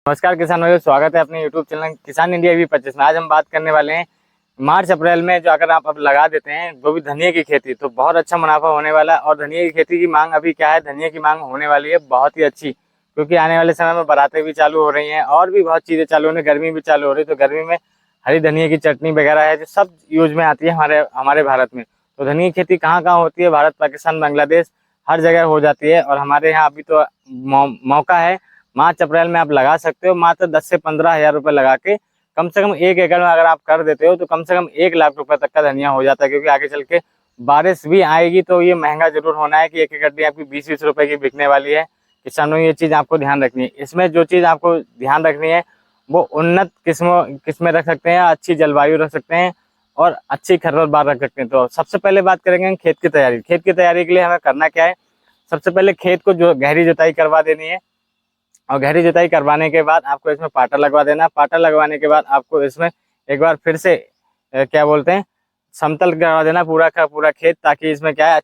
नमस्कार किसान भाइयों, स्वागत है अपने यूट्यूब चैनल किसान इंडिया भी 25 में। आज हम बात करने वाले हैं मार्च अप्रैल में जो अगर आप अब लगा देते हैं वो भी धनिया की खेती तो बहुत अच्छा मुनाफा होने वाला है। और धनिया की खेती की मांग अभी क्या है, धनिया की मांग होने वाली है बहुत ही अच्छी, क्योंकि आने वाले समय में बारातें भी चालू हो रही हैं और भी बहुत चीज़ें चालू होने, गर्मी भी चालू हो रही है। तो गर्मी में हरी धनिया की चटनी वगैरह है जो सब यूज में आती है हमारे भारत में। तो धनिया की खेती कहाँ कहाँ होती है, भारत, पाकिस्तान, बांग्लादेश, हर जगह हो जाती है। और हमारे यहाँ अभी तो मौका है, मार्च अप्रैल में आप लगा सकते हो। मात्र 10 से 15 हज़ार रुपये लगा के कम से कम 1 एकड़ में अगर आप कर देते हो तो कम से कम 1 लाख रुपए तक का धनिया हो जाता है। क्योंकि आगे चल के बारिश भी आएगी तो ये महंगा जरूर होना है कि 1 एकड़ भी आपकी 20-20 रुपए की बिकने वाली है। किसानों ये चीज़ आपको ध्यान रखनी है। इसमें जो चीज़ आपको ध्यान रखनी है वो उन्नत किस्में रख सकते हैं, अच्छी जलवायु रख सकते हैं और अच्छी खरपतवार रख सकते हैं। तो सबसे पहले बात करेंगे खेत की तैयारी। खेत की तैयारी के लिए हमें करना क्या है, सबसे पहले खेत को जो गहरी जुताई करवा देनी है। और गहरी जुताई करवाने के बाद आपको इसमें पाटा लगवा देना। पाटा लगवाने के बाद आपको इसमें एक बार फिर से क्या बोलते हैं, समतल करवा देना पूरा का पूरा खेत, ताकि इसमें क्या है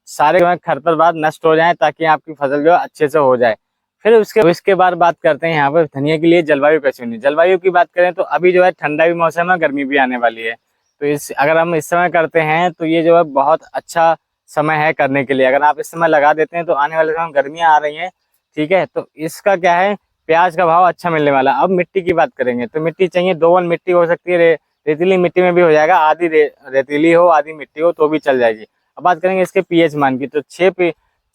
सारे खरपतवार नष्ट हो जाए, ताकि आपकी फसल जो है अच्छे से हो जाए। फिर उसके बाद बात करते हैं यहाँ पर धनिया के लिए जलवायु कैसी होनी। जलवायु की बात करें तो अभी जो है ठंडा भी मौसम है, गर्मी भी आने वाली है। तो अगर हम इस समय करते हैं तो ये जो है बहुत अच्छा समय है करने के लिए। अगर आप इस समय लगा देते हैं तो आने वाले समय गर्मियाँ आ रही हैं, ठीक है, तो इसका क्या है, प्याज का भाव अच्छा मिलने वाला। अब मिट्टी की बात करेंगे तो मिट्टी चाहिए, दोवन मिट्टी हो सकती है, रेतीली मिट्टी में भी हो जाएगा, आधी रेतीली हो आधी मिट्टी हो तो भी चल जाएगी। अब बात करेंगे इसके पीएच मान की, तो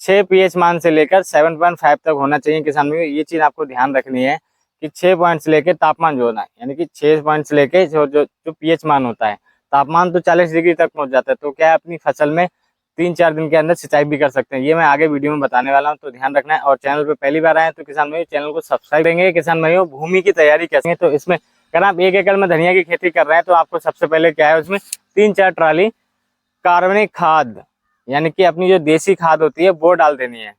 6 पीएच मान से लेकर 7.5 तक होना चाहिए। किसान में ये चीज़ आपको ध्यान रखनी है कि 6 पॉइंट से लेकर तापमान जो होना है, यानी कि 6 पॉइंट से लेकर जो पीएच मान होता है, तापमान तो 40 डिग्री तक पहुंच जाता है। तो क्या है, अपनी फसल में 3-4 दिन के अंदर सिंचाई भी कर सकते हैं। ये मैं आगे वीडियो में बताने वाला हूं, तो ध्यान रखना है। और चैनल पे पहली बार आए तो किसान भाइयों चैनल को सब्सक्राइब करेंगे। किसान भाइयों भूमि की तैयारी कैसे है, तो इसमें अगर आप 1 एकड़ में धनिया की खेती कर रहे हैं तो आपको सबसे पहले क्या है, उसमें 3-4 ट्राली कार्बनिक खाद, यानी कि अपनी जो देसी खाद होती है वो डाल देनी है।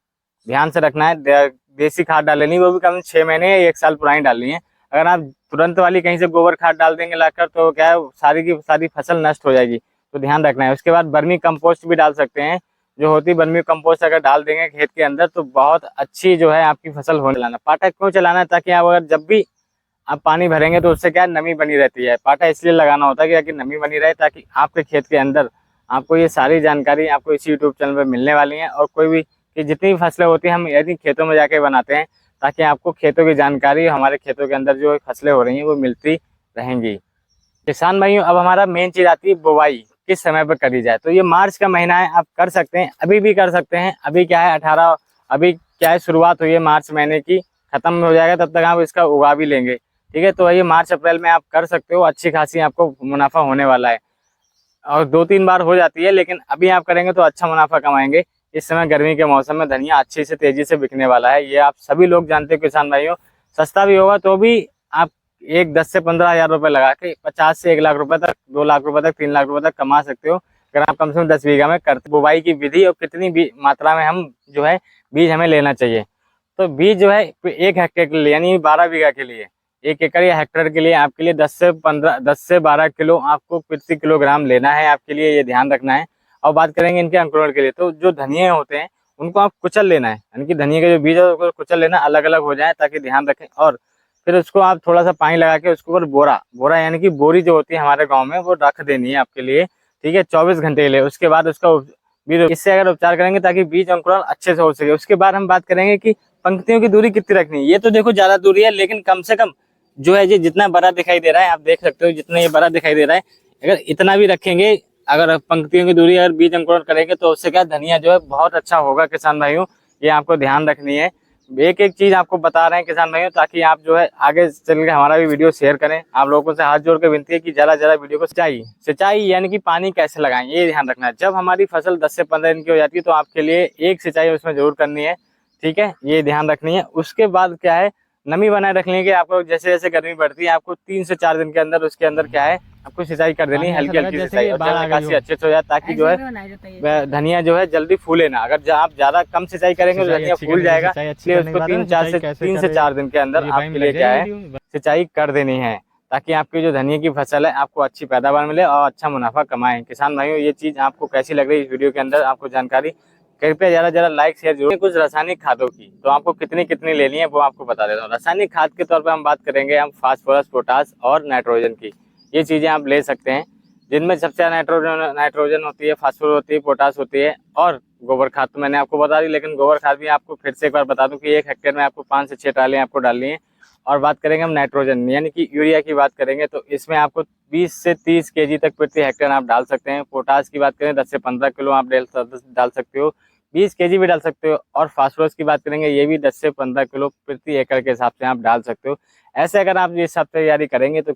ध्यान से रखना है, देसी खाद डाल लेनी, वो भी कम 6 महीने या 1 साल पुरानी डालनी है। अगर आप तुरंत वाली कहीं से गोबर खाद डाल देंगे लाकर तो क्या है, सारी की सारी फसल नष्ट हो जाएगी। तो ध्यान रखना है। उसके बाद वर्मी कंपोस्ट भी डाल सकते हैं, जो होती वर्मी कंपोस्ट अगर डाल देंगे खेत के अंदर तो बहुत अच्छी जो है आपकी फसल होने लाना। पाटा क्यों चलाना है, ताकि आप अगर जब भी आप पानी भरेंगे तो उससे क्या नमी बनी रहती है। पाटा इसलिए लगाना होता है कि नमी बनी रहे, ताकि आपके खेत के अंदर आपको ये सारी जानकारी आपको इसी यूट्यूब चैनल पर मिलने वाली है। और कोई भी कि जितनी भी फसलें होती हैं हम यदि खेतों में जाके बनाते हैं, ताकि आपको खेतों की जानकारी हमारे खेतों के अंदर जो फसलें हो रही हैं वो मिलती रहेंगी। किसान भाइयों अब हमारा मेन चीज आती है बुवाई किस समय पर करी जाए। तो ये मार्च का महीना है, आप कर सकते हैं, अभी भी कर सकते हैं। अभी क्या है 18, अभी क्या है शुरुआत हुई है मार्च महीने की, खत्म हो जाएगा तब तक आप इसका उगा भी लेंगे, ठीक है। तो ये मार्च अप्रैल में आप कर सकते हो, अच्छी खासी आपको मुनाफा होने वाला है। और 2-3 बार हो जाती है, लेकिन अभी आप करेंगे तो अच्छा मुनाफा कमाएंगे। इस समय गर्मी के मौसम में धनिया अच्छी से तेजी से बिकने वाला है, ये आप सभी लोग जानते हो किसान भाइयों। सस्ता भी होगा तो भी आप 10 से 15 हज़ार रुपये लगा के 50 से 1 लाख रुपए तक, 2 लाख रुपए तक, 3 लाख रुपए तक कमा सकते हो, अगर आप कम से कम 10 बीघा में करते। बुवाई की विधि और कितनी मात्रा में हम जो है बीज हमें लेना चाहिए। तो बीज जो है 1 हेक्टेयर के लिए, यानी 12 बीघा के लिए, 1 एकड़ या हेक्टेयर के लिए आपके लिए 10 से 12 किलो आपको प्रति किलोग्राम लेना है, आपके लिए ये ध्यान रखना है। और बात करेंगे इनके अंकुरण के लिए, तो जो धनिये होते हैं उनको आप कुचल लेना है, यानी कि धनिये के जो बीज है उसको कुचल लेना, अलग अलग हो जाए, ताकि ध्यान रखें। और फिर उसको आप थोड़ा सा पानी लगा के उसके ऊपर बोरा यानी कि बोरी जो होती है हमारे गाँव में वो रख देनी है आपके लिए, ठीक है, 24 घंटे के लिए। उसके बाद उसका बीज इससे अगर उपचार करेंगे ताकि बीज अंकुरण अच्छे से हो सके। उसके बाद हम बात करेंगे कि पंक्तियों की दूरी कितनी रखनी है। ये तो देखो ज्यादा दूरी है, लेकिन कम से कम जो है ये जितना बड़ा दिखाई दे रहा है, आप देख सकते हो जितना ये बड़ा दिखाई दे रहा है, अगर इतना भी रखेंगे, अगर पंक्तियों की दूरी अगर बीज अंकुरण करेंगे तो उससे क्या धनिया जो है बहुत अच्छा होगा। किसान भाइयों ये आपको ध्यान रखनी है। एक एक चीज आपको बता रहे हैं किसान भाइयों, ताकि आप जो है आगे चल के हमारा भी वीडियो शेयर करें। आप लोगों से हाथ जोड़ के विनती है कि ज्यादा वीडियो को सिंचाई यानी कि पानी कैसे लगाएं, ये ध्यान रखना है। जब हमारी फसल 10 से 15 दिन की हो जाती है तो आपके लिए एक सिंचाई उसमें जरूर करनी है, ठीक है, ये ध्यान रखनी है। उसके बाद क्या है, नमी बनाए रखने के आपको जैसे जैसे गर्मी बढ़ती है आपको 3 से 4 दिन के अंदर उसके अंदर क्या है आपको सिंचाई कर देनी है, हल्की हल्की सिंचाई, और जल निकासी अच्छे से हो जाए, ताकि जो है धनिया जो है जल्दी फूले ना। अगर आप ज्यादा कम सिंचाई करेंगे तो धनिया फूल जाएगा, इसलिए उसको 3 से 4 दिन के अंदर आपके लिए क्या है सिंचाई कर देनी है, ताकि आपकी जो धनिया की फसल है आपको अच्छी पैदावार मिले और अच्छा मुनाफा कमाएं। किसान भाइयों ये चीज आपको कैसी लग रही है इस वीडियो के अंदर, आपको जानकारी कृपया ज़्यादा लाइक शेयर जरूर। कुछ रासायनिक खादों की तो आपको कितनी कितनी लेनी है वो आपको बता देता हूँ। रासायनिक खाद के तौर पर हम बात करेंगे हम फास्फोरस, पोटास और नाइट्रोजन की। ये चीज़ें आप ले सकते हैं, जिनमें सबसे ज़्यादा नाइट्रोजन होती है, फास्फोरस होती है, पोटास होती है और गोबर खाद तो मैंने आपको बता दी। लेकिन गोबर खाद भी आपको फिर से एक बार बता दूं कि 1 हेक्टेयर में आपको 5 से 6 ट्राली आपको डालनी है। और बात करेंगे हम नाइट्रोजन यानी कि यूरिया की बात करेंगे तो इसमें आपको 20 से 30 केजी तक प्रति हेक्टेयर आप डाल सकते हैं। पोटास की बात करें 10 से 15 किलो आप डाल सकते हो, 20 केजी भी डाल सकते हो। और फास्फोरस की बात करेंगे ये भी 10 से 15 किलो प्रति एकड़ के हिसाब से आप डाल सकते हो। ऐसे अगर आप ये सब तैयारी करेंगे तो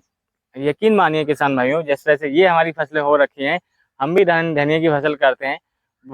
यकीन मानिए किसान भाइयों, जिस तरह से ये हमारी फसलें हो रखी हैं, हम भी धनिया की फसल करते हैं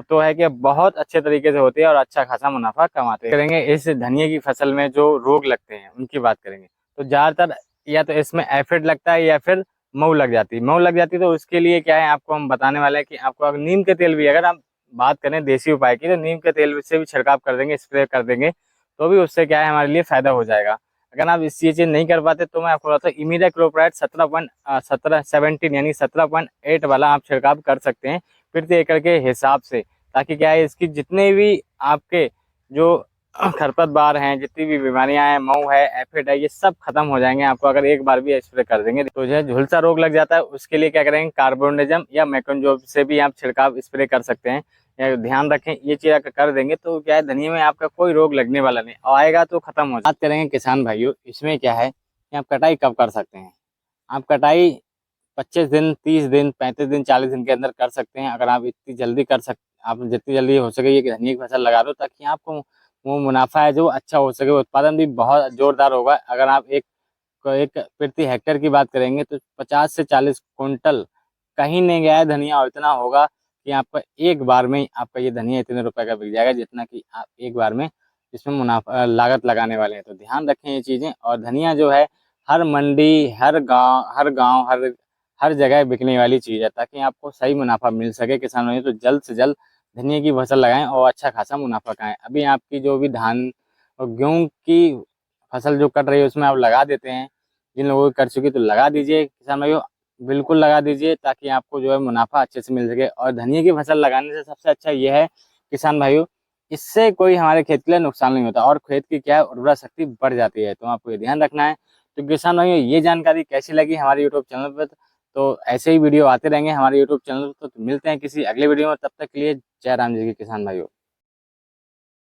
तो है कि बहुत अच्छे तरीके से होती है और अच्छा खासा मुनाफा कमाते हैं। करेंगे इस धनिया की फसल में जो रोग लगते हैं उनकी बात करेंगे तो ज़्यादातर या तो इसमें एफिड लगता है या फिर मऊ लग जाती है। मऊ लग जाती है तो उसके लिए क्या है आपको हम बताने वाले हैं कि आपको अगर नीम के तेल भी, अगर आप बात करें देसी उपाय की, तो नीम के तेल से भी छिड़काव कर देंगे, स्प्रे कर देंगे तो भी उससे क्या है हमारे लिए फायदा हो जाएगा। अगर आप इस चीज़ नहीं कर पाते तो मैं आपको बताता हूँ इमीडाक्लोप्राइड 17 यानी 17.8 वाला आप छिड़काव कर सकते हैं प्रति एकड़ के हिसाब से, ताकि क्या है इसकी जितने भी आपके जो खरपतवार हैं, जितनी भी बीमारियां हैं, मऊ है, एफिड है, ये सब खत्म हो जाएंगे आपको अगर एक बार भी स्प्रे कर देंगे। तो जो है झुलसा रोग लग जाता है उसके लिए क्या करेंगे, कार्बोनिजम या मैकोनजोब से भी आप छिड़काव स्प्रे कर सकते हैं। या ध्यान रखें ये चीज अगर कर देंगे तो क्या है धनिया में आपका कोई रोग लगने वाला नहीं, आएगा तो खत्म हो। बात करेंगे किसान भाइयों इसमें क्या है कि आप कटाई कब कर सकते हैं। आप कटाई 25 दिन, 30 दिन, 35 दिन, 40 दिन के अंदर कर सकते हैं। अगर आप इतनी जल्दी कर सक आप जितनी जल्दी हो सके ये धनिया की फसल लगा दो, ताकि आपको वो मुनाफा है जो अच्छा हो सके, उत्पादन भी बहुत जोरदार होगा। अगर आप एक एक प्रति हेक्टेयर की बात करेंगे तो 50 से 40 कुंटल कहीं नहीं गया है धनिया, और इतना होगा कि आपका एक बार में आपका ये धनिया इतने रुपए का बिक जाएगा जितना कि आप एक बार में इसमें मुनाफा लागत लगाने वाले हैं। तो ध्यान रखें ये चीज़ें। और धनिया जो है हर मंडी, हर गांव हर जगह बिकने वाली चीज़ है, ताकि आपको सही मुनाफा मिल सके किसान भाइयों। तो जल्द से जल्द धनिया की फसल लगाएं और अच्छा खासा मुनाफा कमाएं। अभी आपकी जो भी धान और गेहूँ की फसल जो कट रही है उसमें आप लगा देते हैं, जिन लोगों की कर चुकी तो लगा दीजिए किसान भाइयों, बिल्कुल लगा दीजिए ताकि आपको जो है मुनाफा अच्छे से मिल सके। और धनिया की फसल लगाने से सबसे अच्छा ये है किसान भाइयों, इससे कोई हमारे खेत के लिए नुकसान नहीं होता और खेत की क्या है उर्वरा शक्ति बढ़ जाती है। तो आपको ये ध्यान रखना है। तो किसान भाइयों ये जानकारी कैसी लगी हमारे यूट्यूब चैनल पर, तो ऐसे ही वीडियो आते रहेंगे हमारे यूट्यूब चैनल पर। तो मिलते हैं किसी अगले वीडियो में, तब तक के लिए जय राम जी की किसान भाइयों।